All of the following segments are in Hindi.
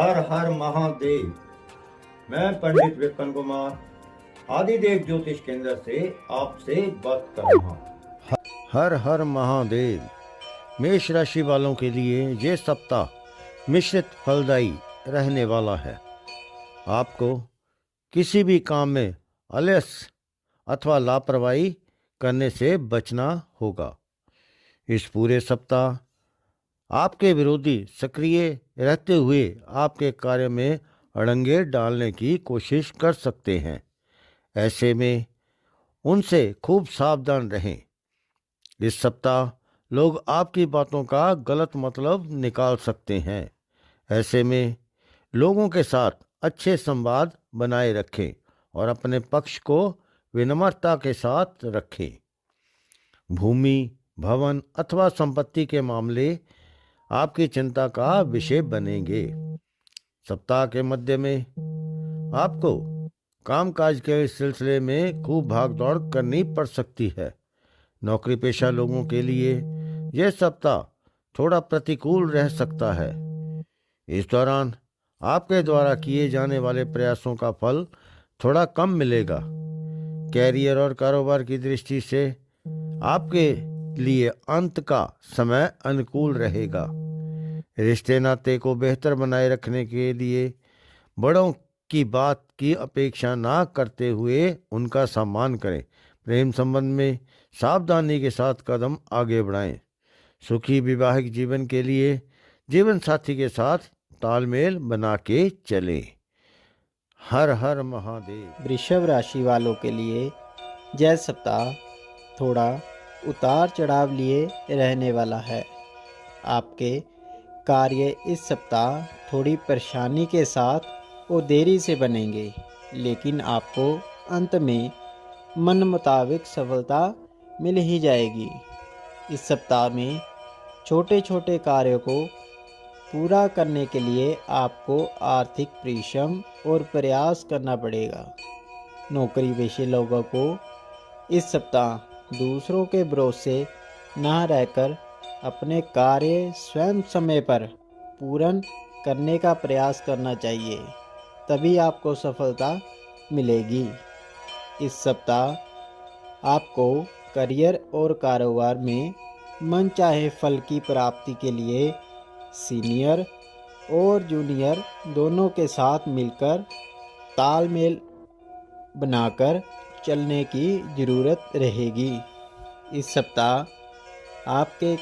हर हर महादेव। मैं पंडित विपिन कुमार आदिदेव ज्योतिष केंद्र से आपसे बात कर रहा हूँ। हर हर महादेव। मेष राशि वालों के लिए ये सप्ताह मिश्रित फलदायी रहने वाला है। आपको किसी भी काम में आलस्य अथवा लापरवाही करने से बचना होगा। इस पूरे सप्ताह आपके विरोधी सक्रिय रहते हुए आपके कार्य में अड़ंगे डालने की कोशिश कर सकते हैं। ऐसे में उनसे खूब सावधान रहें। इस सप्ताह लोग आपकी बातों का गलत मतलब निकाल सकते हैं। ऐसे में लोगों के साथ अच्छे संवाद बनाए रखें और अपने पक्ष को विनम्रता के साथ रखें। भूमि, भवन अथवा संपत्ति के मामले आपकी चिंता का विषय बनेंगे। सप्ताह के मध्य में आपको कामकाज के सिलसिले में खूब भागदौड़ करनी पड़ सकती है। नौकरी पेशा लोगों के लिए यह सप्ताह थोड़ा प्रतिकूल रह सकता है। इस दौरान आपके द्वारा किए जाने वाले प्रयासों का फल थोड़ा कम मिलेगा। कैरियर और कारोबार की दृष्टि से आपके लिए अंत का समय अनुकूल रहेगा। रिश्ते नाते को बेहतर बनाए रखने के लिए बड़ों की बात की अपेक्षा ना करते हुए उनका सम्मान करें। प्रेम संबंध में सावधानी के साथ कदम आगे बढ़ाएं। सुखी वैवाहिक जीवन के लिए जीवन साथी के साथ तालमेल बना के चलें। हर हर महादेव। वृषभ राशि वालों के लिए यह सप्ताह थोड़ा उतार चढ़ाव लिए रहने वाला है। आपके कार्य इस सप्ताह थोड़ी परेशानी के साथ और देरी से बनेंगे, लेकिन आपको अंत में मन मुताबिक सफलता मिल ही जाएगी। इस सप्ताह में छोटे छोटे कार्यों को पूरा करने के लिए आपको आर्थिक परिश्रम और प्रयास करना पड़ेगा। नौकरी पेशे लोगों को इस सप्ताह दूसरों के भरोसे न रहकर अपने कार्य स्वयं समय पर पूर्ण करने का प्रयास करना चाहिए, तभी आपको सफलता मिलेगी। इस सप्ताह आपको करियर और कारोबार में मनचाहे फल की प्राप्ति के लिए सीनियर और जूनियर दोनों के साथ मिलकर तालमेल बनाकर चलने की ज़रूरत रहेगी। इस सप्ताह आपके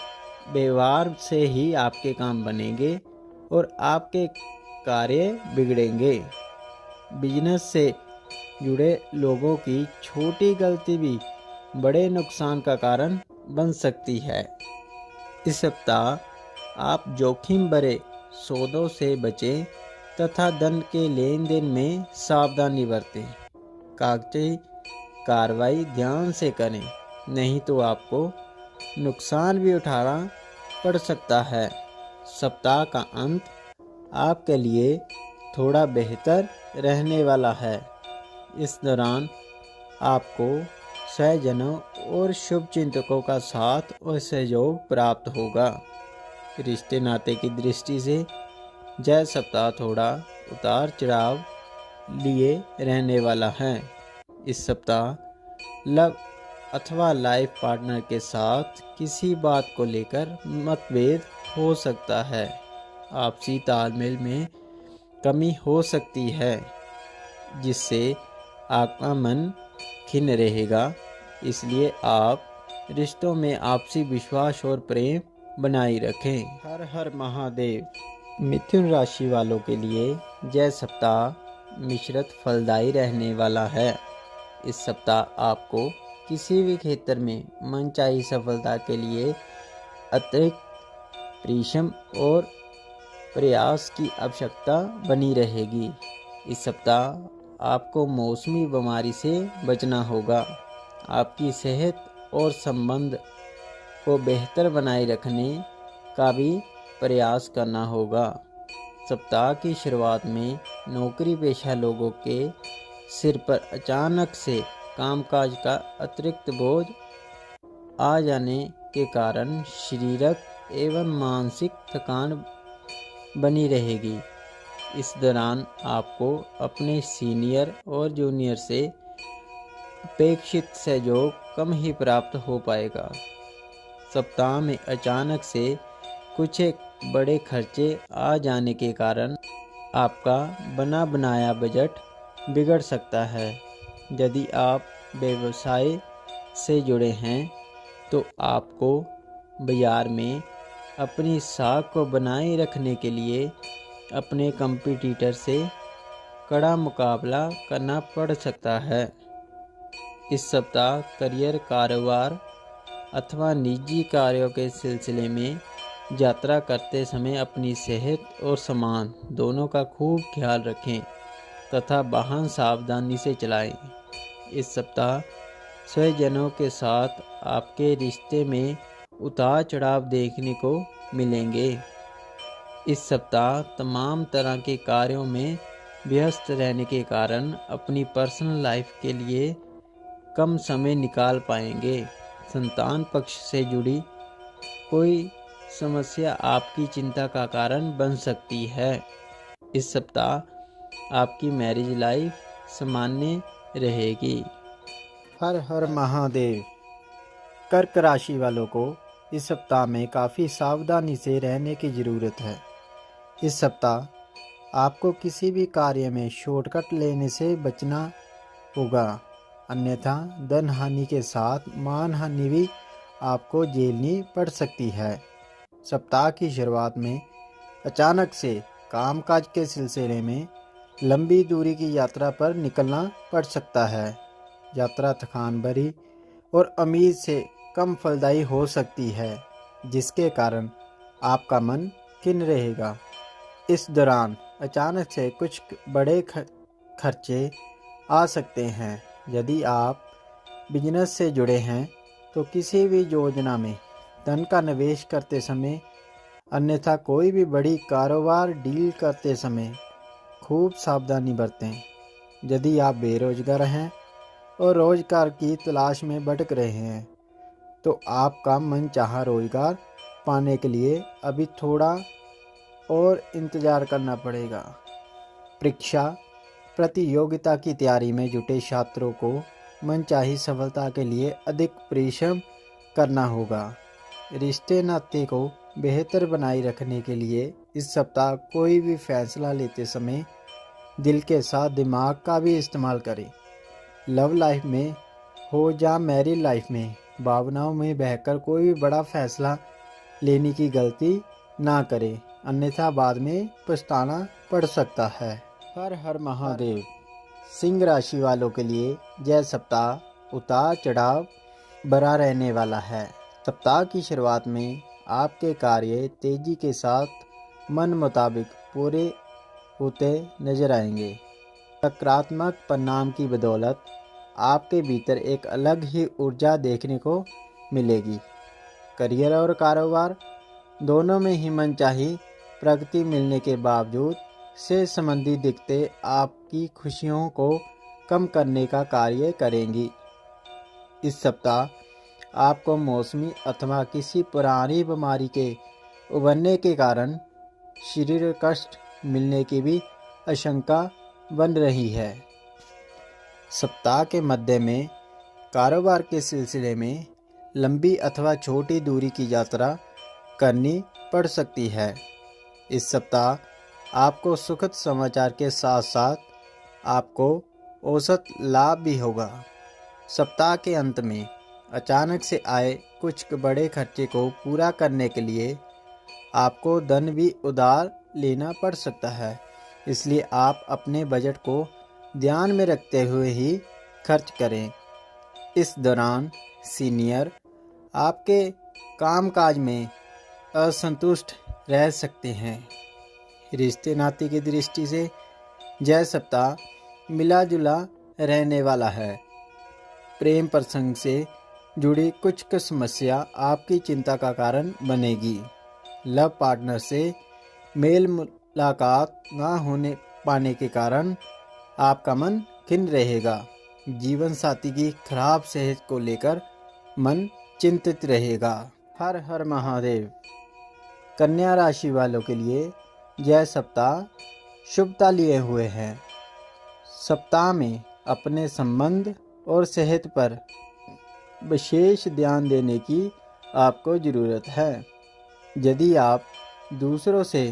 व्यवहार से ही आपके काम बनेंगे और आपके कार्य बिगड़ेंगे। बिजनेस से जुड़े लोगों की छोटी गलती भी बड़े नुकसान का कारण बन सकती है। इस सप्ताह आप जोखिम भरे सौदों से बचें तथा धन के लेन देन में सावधानी बरतें। कागजी कार्रवाई ध्यान से करें, नहीं तो आपको नुकसान भी उठाना पड़ सकता है। सप्ताह का अंत आपके लिए थोड़ा बेहतर रहने वाला है। इस दौरान आपको स्वजनों और शुभ चिंतकों का साथ और सहयोग प्राप्त होगा। रिश्ते नाते की दृष्टि से यह सप्ताह थोड़ा उतार चढ़ाव लिए रहने वाला है। इस सप्ताह लव अथवा लाइफ पार्टनर के साथ किसी बात को लेकर मतभेद हो सकता है। आपसी तालमेल में कमी हो सकती है, जिससे आपका मन खिन्न रहेगा। इसलिए आप रिश्तों में आपसी विश्वास और प्रेम बनाए रखें। हर हर महादेव। मिथुन राशि वालों के लिए यह सप्ताह मिश्रित फलदायी रहने वाला है। इस सप्ताह आपको किसी भी क्षेत्र में मनचाही सफलता के लिए अतिरिक्त परिश्रम और प्रयास की आवश्यकता बनी रहेगी। इस सप्ताह आपको मौसमी बीमारी से बचना होगा। आपकी सेहत और संबंध को बेहतर बनाए रखने का भी प्रयास करना होगा। सप्ताह की शुरुआत में नौकरी पेशा लोगों के सिर पर अचानक से कामकाज का अतिरिक्त बोझ आ जाने के कारण शारीरिक एवं मानसिक थकान बनी रहेगी। इस दौरान आपको अपने सीनियर और जूनियर से अपेक्षित सहयोग कम ही प्राप्त हो पाएगा। सप्ताह में अचानक से कुछ एक बड़े खर्चे आ जाने के कारण आपका बना बनाया बजट बिगड़ सकता है। यदि आप व्यवसाय से जुड़े हैं तो आपको बाजार में अपनी साख को बनाए रखने के लिए अपने कंपटीटर से कड़ा मुकाबला करना पड़ सकता है। इस सप्ताह करियर, कारोबार अथवा निजी कार्यों के सिलसिले में यात्रा करते समय अपनी सेहत और सामान दोनों का खूब ख्याल रखें तथा वाहन सावधानी से चलाएं। इस सप्ताह स्वजनों के साथ आपके रिश्ते में उतार चढ़ाव देखने को मिलेंगे। इस सप्ताह तमाम तरह के कार्यों में व्यस्त रहने के कारण अपनी पर्सनल लाइफ के लिए कम समय निकाल पाएंगे। संतान पक्ष से जुड़ी कोई समस्या आपकी चिंता का कारण बन सकती है। इस सप्ताह आपकी मैरिज लाइफ सामान्य रहेगी। हर हर महादेव। कर्क राशि वालों को इस सप्ताह में काफ़ी सावधानी से रहने की ज़रूरत है। इस सप्ताह आपको किसी भी कार्य में शॉर्टकट लेने से बचना होगा, अन्यथा धन हानि के साथ मान हानि भी आपको झेलनी पड़ सकती है। सप्ताह की शुरुआत में अचानक से कामकाज के सिलसिले में लंबी दूरी की यात्रा पर निकलना पड़ सकता है। यात्रा थकान भरी और उम्मीद से कम फलदायी हो सकती है, जिसके कारण आपका मन खिन्न रहेगा। इस दौरान अचानक से कुछ बड़े खर्चे आ सकते हैं। यदि आप बिजनेस से जुड़े हैं तो किसी भी योजना में धन का निवेश करते समय, अन्यथा कोई भी बड़ी कारोबार डील करते समय खूब सावधानी बरतें। यदि आप बेरोजगार हैं और रोजगार की तलाश में भटक रहे हैं तो आपका मनचाहा रोजगार पाने के लिए अभी थोड़ा और इंतज़ार करना पड़ेगा। परीक्षा प्रतियोगिता की तैयारी में जुटे छात्रों को मनचाही सफलता के लिए अधिक परिश्रम करना होगा। रिश्ते नाते को बेहतर बनाए रखने के लिए इस सप्ताह कोई भी फैसला लेते समय दिल के साथ दिमाग का भी इस्तेमाल करें। लव लाइफ में हो या मैरिड लाइफ में, भावनाओं में बहकर कोई भी बड़ा फैसला लेने की गलती ना करें, अन्यथा बाद में पछताना पड़ सकता है। हर हर महादेव। सिंह राशि वालों के लिए यह सप्ताह उतार चढ़ाव भरा रहने वाला है। सप्ताह की शुरुआत में आपके कार्य तेजी के साथ मन मुताबिक पूरे होते नजर आएंगे। सकारात्मक परिणाम की बदौलत आपके भीतर एक अलग ही ऊर्जा देखने को मिलेगी। करियर और कारोबार दोनों में ही मनचाही प्रगति मिलने के बावजूद से संबंधी दिक्कतें आपकी खुशियों को कम करने का कार्य करेंगी। इस सप्ताह आपको मौसमी अथवा किसी पुरानी बीमारी के उभरने के कारण शरीर कष्ट मिलने की भी आशंका बन रही है। सप्ताह के मध्य में कारोबार के सिलसिले में लंबी अथवा छोटी दूरी की यात्रा करनी पड़ सकती है। इस सप्ताह आपको सुखद समाचार के साथ साथ आपको औसत लाभ भी होगा। सप्ताह के अंत में अचानक से आए कुछ बड़े खर्चे को पूरा करने के लिए आपको धन भी उधार लेना पड़ सकता है, इसलिए आप अपने बजट को ध्यान में रखते हुए ही खर्च करें। इस दौरान सीनियर आपके कामकाज में असंतुष्ट रह सकते हैं। रिश्ते नाते की दृष्टि से यह सप्ताह मिला जुला रहने वाला है। प्रेम प्रसंग से जुड़ी कुछ समस्या आपकी चिंता का कारण बनेगी। लव पार्टनर से मेल मुलाकात ना होने पाने के कारण आपका मन खिन्न रहेगा। जीवन साथी की खराब सेहत को लेकर मन चिंतित रहेगा। हर हर महादेव। कन्या राशि वालों के लिए यह सप्ताह शुभता लिए हुए हैं। सप्ताह में अपने संबंध और सेहत पर विशेष ध्यान देने की आपको ज़रूरत है। यदि आप दूसरों से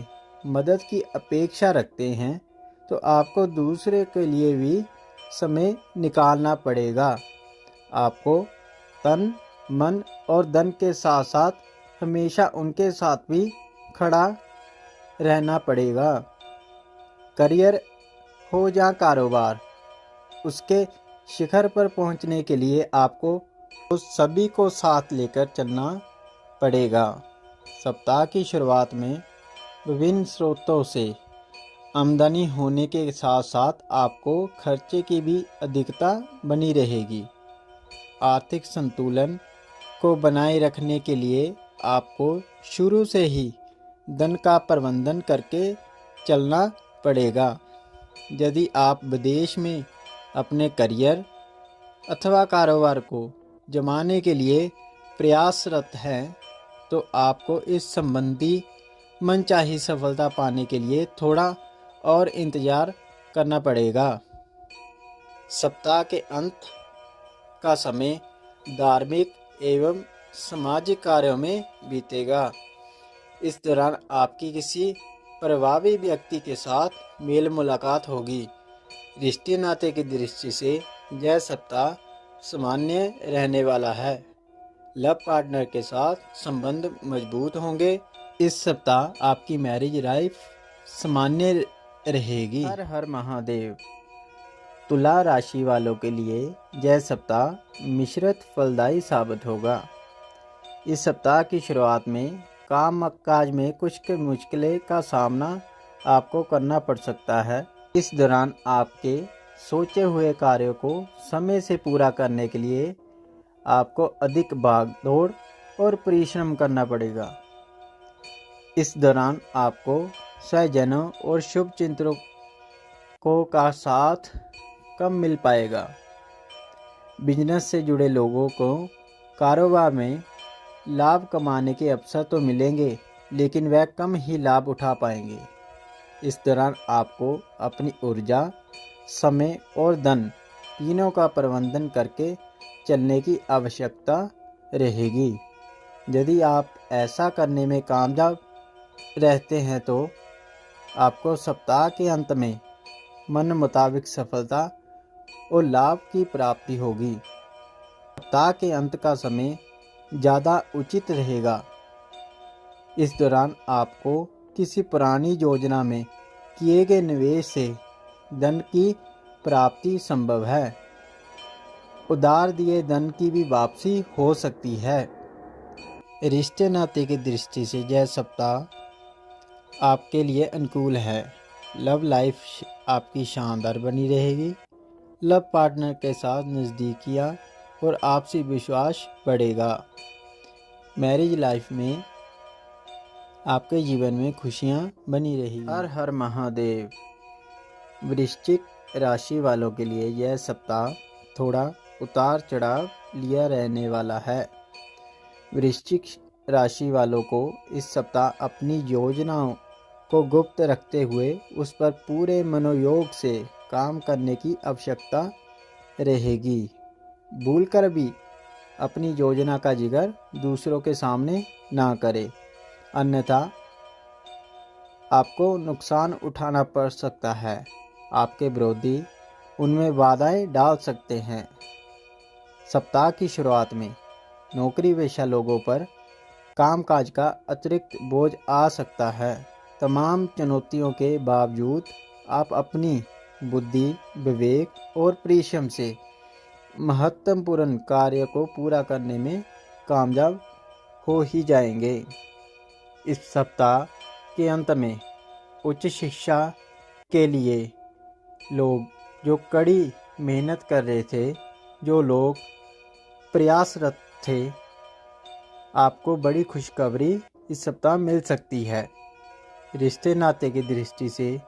मदद की अपेक्षा रखते हैं तो आपको दूसरे के लिए भी समय निकालना पड़ेगा। आपको तन, मन और धन के साथ साथ हमेशा उनके साथ भी खड़ा रहना पड़ेगा। करियर हो या कारोबार, उसके शिखर पर पहुंचने के लिए आपको उस सभी को साथ लेकर चलना पड़ेगा। सप्ताह की शुरुआत में विभिन्न स्रोतों से आमदनी होने के साथ साथ आपको खर्चे की भी अधिकता बनी रहेगी। आर्थिक संतुलन को बनाए रखने के लिए आपको शुरू से ही धन का प्रबंधन करके चलना पड़ेगा। यदि आप विदेश में अपने करियर अथवा कारोबार को जमाने के लिए प्रयासरत हैं तो आपको इस संबंधी मनचाही सफलता पाने के लिए थोड़ा और इंतज़ार करना पड़ेगा। सप्ताह के अंत का समय धार्मिक एवं सामाजिक कार्यों में बीतेगा। इस दौरान आपकी किसी प्रभावी व्यक्ति के साथ मेल मुलाकात होगी। रिश्ते नाते की दृष्टि से यह सप्ताह सामान्य रहने वाला है। लव पार्टनर के साथ संबंध मजबूत होंगे। इस सप्ताह आपकी मैरिज लाइफ सामान्य रहेगी। हर हर महादेव। तुला राशि वालों के लिए यह सप्ताह मिश्रित फलदायी साबित होगा। इस सप्ताह की शुरुआत में काम काज में कुछ मुश्किलें का सामना आपको करना पड़ सकता है। इस दौरान आपके सोचे हुए कार्यों को समय से पूरा करने के लिए आपको अधिक भागदौड़ और परिश्रम करना पड़ेगा। इस दौरान आपको स्वजनों और शुभ चिंतकों का साथ कम मिल पाएगा। बिजनेस से जुड़े लोगों को कारोबार में लाभ कमाने के अवसर तो मिलेंगे, लेकिन वह कम ही लाभ उठा पाएंगे। इस दौरान आपको अपनी ऊर्जा, समय और धन तीनों का प्रबंधन करके चलने की आवश्यकता रहेगी। यदि आप ऐसा करने में कामयाब रहते हैं तो आपको सप्ताह के अंत में मन मुताबिक सफलता और लाभ की प्राप्ति होगी। सप्ताह के अंत का समय ज़्यादा उचित रहेगा। इस दौरान आपको किसी पुरानी योजना में किए गए निवेश से धन की प्राप्ति संभव है। उधार दिए धन की भी वापसी हो सकती है। रिश्ते नाते की दृष्टि से यह सप्ताह आपके लिए अनुकूल है। लव लाइफ आपकी शानदार बनी रहेगी। लव पार्टनर के साथ नज़दीकियाँ और आपसी विश्वास बढ़ेगा। मैरिज लाइफ में आपके जीवन में खुशियाँ बनी रहेगी। हर हर महादेव। वृश्चिक राशि वालों के लिए यह सप्ताह थोड़ा उतार चढ़ाव लिया रहने वाला है। वृश्चिक राशि वालों को इस सप्ताह अपनी योजनाओं को गुप्त रखते हुए उस पर पूरे मनोयोग से काम करने की आवश्यकता रहेगी। भूलकर भी अपनी योजना का जिक्र दूसरों के सामने ना करें, अन्यथा आपको नुकसान उठाना पड़ सकता है। आपके विरोधी उनमें बाधाएं डाल सकते हैं। सप्ताह की शुरुआत में नौकरी पेशा लोगों पर कामकाज का अतिरिक्त बोझ आ सकता है। तमाम चुनौतियों के बावजूद आप अपनी बुद्धि, विवेक और परिश्रम से महत्वपूर्ण कार्य को पूरा करने में कामयाब हो ही जाएंगे। इस सप्ताह के अंत में उच्च शिक्षा के लिए लोग जो कड़ी मेहनत कर रहे थे, जो लोग प्रयासरत थे, आपको बड़ी खुशखबरी इस सप्ताह मिल सकती है। रिश्ते नाते की दृष्टि से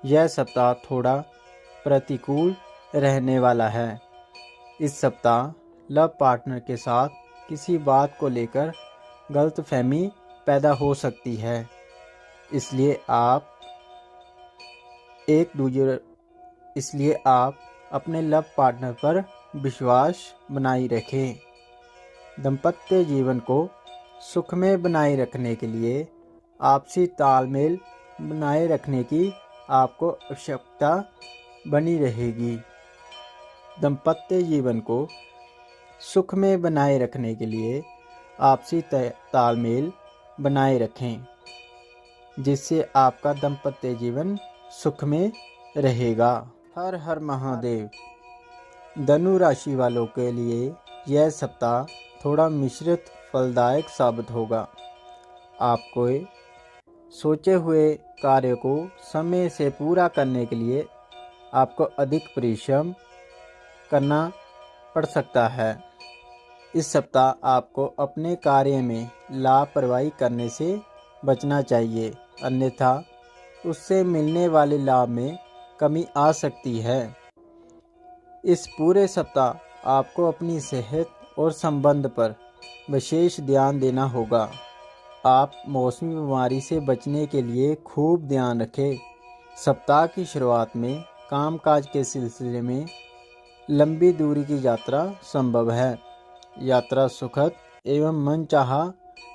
यह सप्ताह थोड़ा प्रतिकूल रहने वाला है। इस सप्ताह लव पार्टनर के साथ किसी बात को लेकर गलतफहमी पैदा हो सकती है, इसलिए आप एक दूसरे, इसलिए आप अपने लव पार्टनर पर विश्वास बनाए रखें। दाम्पत्य जीवन को सुखमय बनाए रखने के लिए आपसी तालमेल बनाए रखने की आपको आवश्यकता बनी रहेगी। दाम्पत्य जीवन को सुखमय बनाए रखने के लिए आपसी तालमेल बनाए रखें, जिससे आपका दाम्पत्य जीवन सुखमय रहेगा। हर हर महादेव। धनु राशि वालों के लिए यह सप्ताह थोड़ा मिश्रित फलदायक साबित होगा। आपको सोचे हुए कार्य को समय से पूरा करने के लिए आपको अधिक परिश्रम करना पड़ सकता है। इस सप्ताह आपको अपने कार्य में लापरवाही करने से बचना चाहिए, अन्यथा उससे मिलने वाले लाभ में कमी आ सकती है। इस पूरे सप्ताह आपको अपनी सेहत और संबंध पर विशेष ध्यान देना होगा। आप मौसमी बीमारी से बचने के लिए खूब ध्यान रखें। सप्ताह की शुरुआत में कामकाज के सिलसिले में लंबी दूरी की यात्रा संभव है। यात्रा सुखद एवं मनचाहा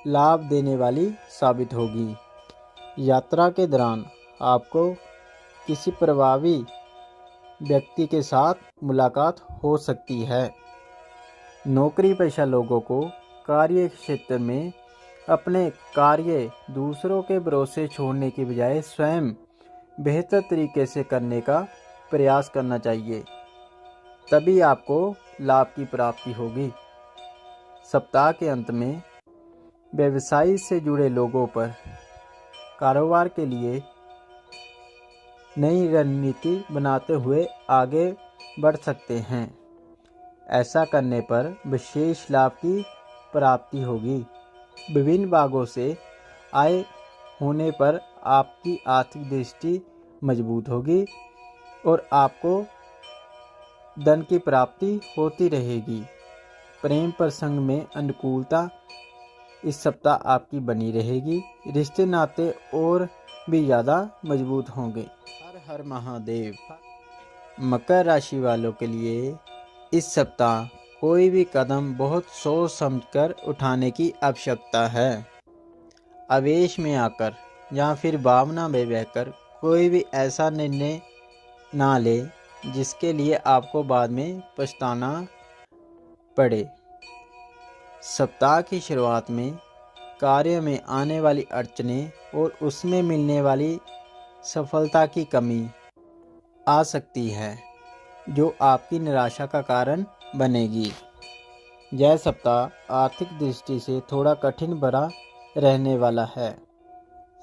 लाभ देने वाली साबित होगी। यात्रा के दौरान आपको किसी प्रभावी व्यक्ति के साथ मुलाकात हो सकती है। नौकरी पेशा लोगों को कार्य क्षेत्र में अपने कार्य दूसरों के भरोसे छोड़ने की बजाय स्वयं बेहतर तरीके से करने का प्रयास करना चाहिए, तभी आपको लाभ की प्राप्ति होगी। सप्ताह के अंत में व्यवसाय से जुड़े लोगों पर कारोबार के लिए नई रणनीति बनाते हुए आगे बढ़ सकते हैं। ऐसा करने पर विशेष लाभ की प्राप्ति होगी। विभिन्न भागों से आय होने पर आपकी आर्थिक दृष्टि मजबूत होगी और आपको धन की प्राप्ति होती रहेगी। प्रेम प्रसंग में अनुकूलता इस सप्ताह आपकी बनी रहेगी। रिश्ते नाते और भी ज़्यादा मजबूत होंगे। हर हर महादेव। मकर राशि वालों के लिए इस सप्ताह कोई भी कदम बहुत सोच समझकर उठाने की आवश्यकता है। आवेश में आकर या फिर भावना में बहकर कोई भी ऐसा निर्णय ना ले जिसके लिए आपको बाद में पछताना पड़े। सप्ताह की शुरुआत में कार्य में आने वाली अड़चनें और उसमें मिलने वाली सफलता की कमी आ सकती है, जो आपकी निराशा का कारण बनेगी। यह सप्ताह आर्थिक दृष्टि से थोड़ा कठिन भरा रहने वाला है।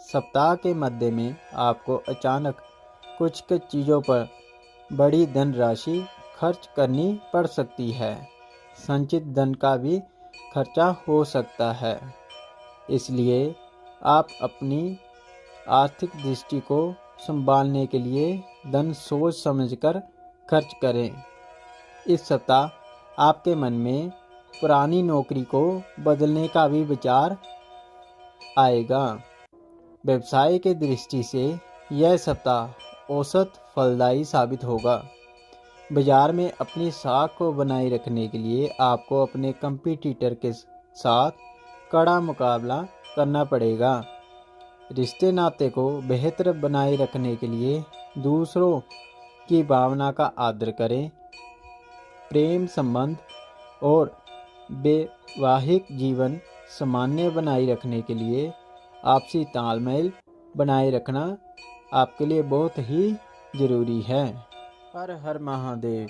सप्ताह के मध्य में आपको अचानक कुछ चीज़ों पर बड़ी धनराशि खर्च करनी पड़ सकती है। संचित धन का भी खर्चा हो सकता है, इसलिए आप अपनी आर्थिक दृष्टि को संभालने के लिए धन सोच समझकर खर्च करें। इस सप्ताह आपके मन में पुरानी नौकरी को बदलने का भी विचार आएगा। व्यवसाय के दृष्टि से यह सप्ताह औसत फलदायी साबित होगा। बाजार में अपनी साख को बनाए रखने के लिए आपको अपने कंपटीटर के साथ कड़ा मुकाबला करना पड़ेगा। रिश्ते नाते को बेहतर बनाए रखने के लिए दूसरों की भावना का आदर करें। प्रेम संबंध और वैवाहिक जीवन सामान्य बनाए रखने के लिए आपसी तालमेल बनाए रखना आपके लिए बहुत ही जरूरी है। हर हर महादेव।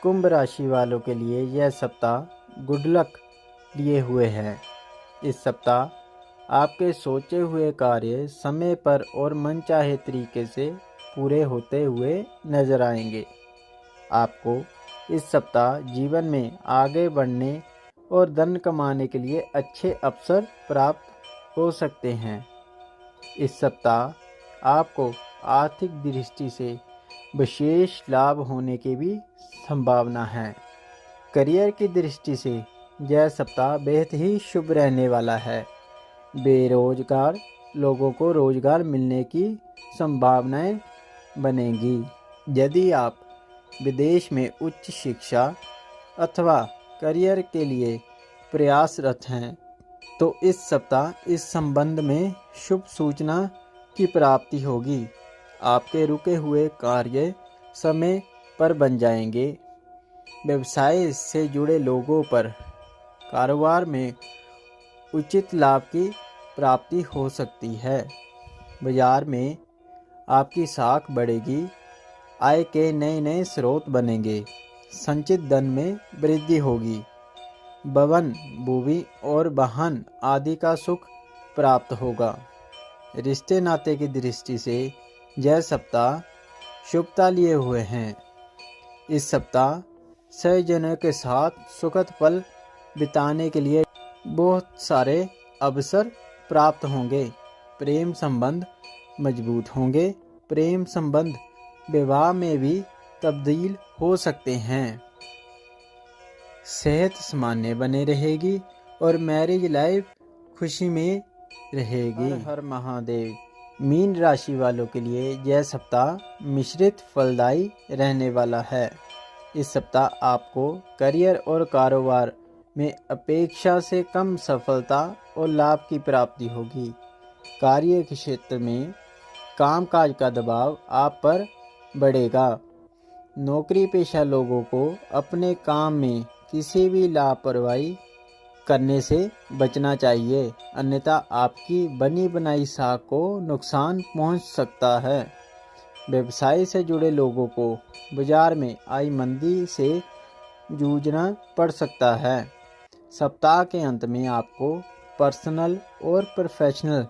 कुंभ राशि वालों के लिए यह सप्ताह गुड लक लिए हुए है। इस सप्ताह आपके सोचे हुए कार्य समय पर और मनचाहे तरीके से पूरे होते हुए नजर आएंगे। आपको इस सप्ताह जीवन में आगे बढ़ने और धन कमाने के लिए अच्छे अवसर प्राप्त हो सकते हैं। इस सप्ताह आपको आर्थिक दृष्टि से विशेष लाभ होने की भी संभावना है। करियर की दृष्टि से यह सप्ताह बेहद ही शुभ रहने वाला है। बेरोजगार लोगों को रोजगार मिलने की संभावनाएं बनेगी। यदि आप विदेश में उच्च शिक्षा अथवा करियर के लिए प्रयासरत हैं तो इस सप्ताह इस संबंध में शुभ सूचना की प्राप्ति होगी। आपके रुके हुए कार्य समय पर बन जाएंगे। व्यवसाय से जुड़े लोगों पर कारोबार में उचित लाभ की प्राप्ति हो सकती है। बाजार में आपकी साख बढ़ेगी। आय के नए नए स्रोत बनेंगे। संचित धन में वृद्धि होगी। भवन, भूमि और वाहन आदि का सुख प्राप्त होगा। रिश्ते नाते की दृष्टि से यह सप्ताह शुभता लिए हुए हैं। इस सप्ताह सहजनों के साथ सुखद पल बिताने के लिए बहुत सारे अवसर प्राप्त होंगे। प्रेम संबंध मजबूत होंगे। प्रेम संबंध विवाह में भी तब्दील हो सकते हैं। सेहत सामान्य बने रहेगी और मैरिज लाइफ खुशी में रहेगी। हर हर महादेव। मीन राशि वालों के लिए यह सप्ताह मिश्रित फलदायी रहने वाला है। इस सप्ताह आपको करियर और कारोबार में अपेक्षा से कम सफलता और लाभ की प्राप्ति होगी। कार्य के क्षेत्र में कामकाज का दबाव आप पर बढ़ेगा। नौकरी पेशा लोगों को अपने काम में किसी भी लापरवाही करने से बचना चाहिए, अन्यथा आपकी बनी बनाई साख को नुकसान पहुंच सकता है। व्यवसाय से जुड़े लोगों को बाजार में आई मंदी से जूझना पड़ सकता है। सप्ताह के अंत में आपको पर्सनल और प्रोफेशनल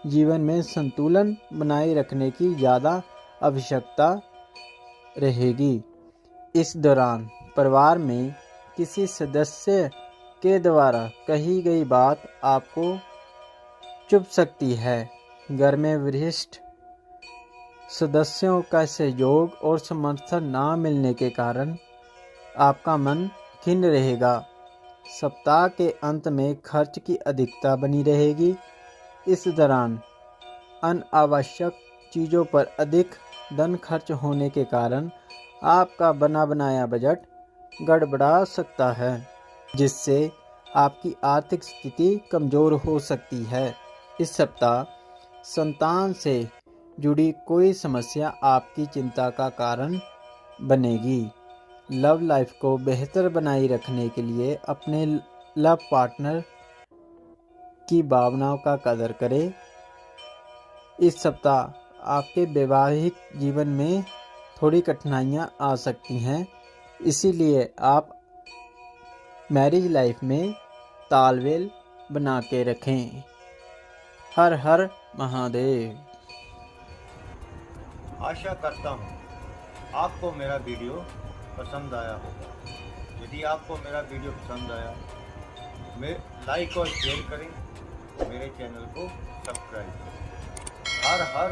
जीवन में संतुलन बनाए रखने की ज़्यादा आवश्यकता रहेगी। इस दौरान परिवार में किसी सदस्य के द्वारा कही गई बात आपको चुभ सकती है। घर में वरिष्ठ सदस्यों का सहयोग और समर्थन ना मिलने के कारण आपका मन खिन्न रहेगा। सप्ताह के अंत में खर्च की अधिकता बनी रहेगी। इस दौरान अनावश्यक चीज़ों पर अधिक धन खर्च होने के कारण आपका बना बनाया बजट गड़बड़ा सकता है, जिससे आपकी आर्थिक स्थिति कमज़ोर हो सकती है। इस सप्ताह संतान से जुड़ी कोई समस्या आपकी चिंता का कारण बनेगी। लव लाइफ को बेहतर बनाए रखने के लिए अपने लव पार्टनर की भावनाओं का कदर करें। इस सप्ताह आपके वैवाहिक जीवन में थोड़ी कठिनाइयाँ आ सकती हैं, इसीलिए आप मैरिज लाइफ में तालमेल बना के रखें। हर हर महादेव। आशा करता हूँ आपको मेरा वीडियो पसंद आया होगा। यदि आपको मेरा वीडियो पसंद आया लाइक और शेयर करें, मेरे चैनल को सब्सक्राइब करें। हर हर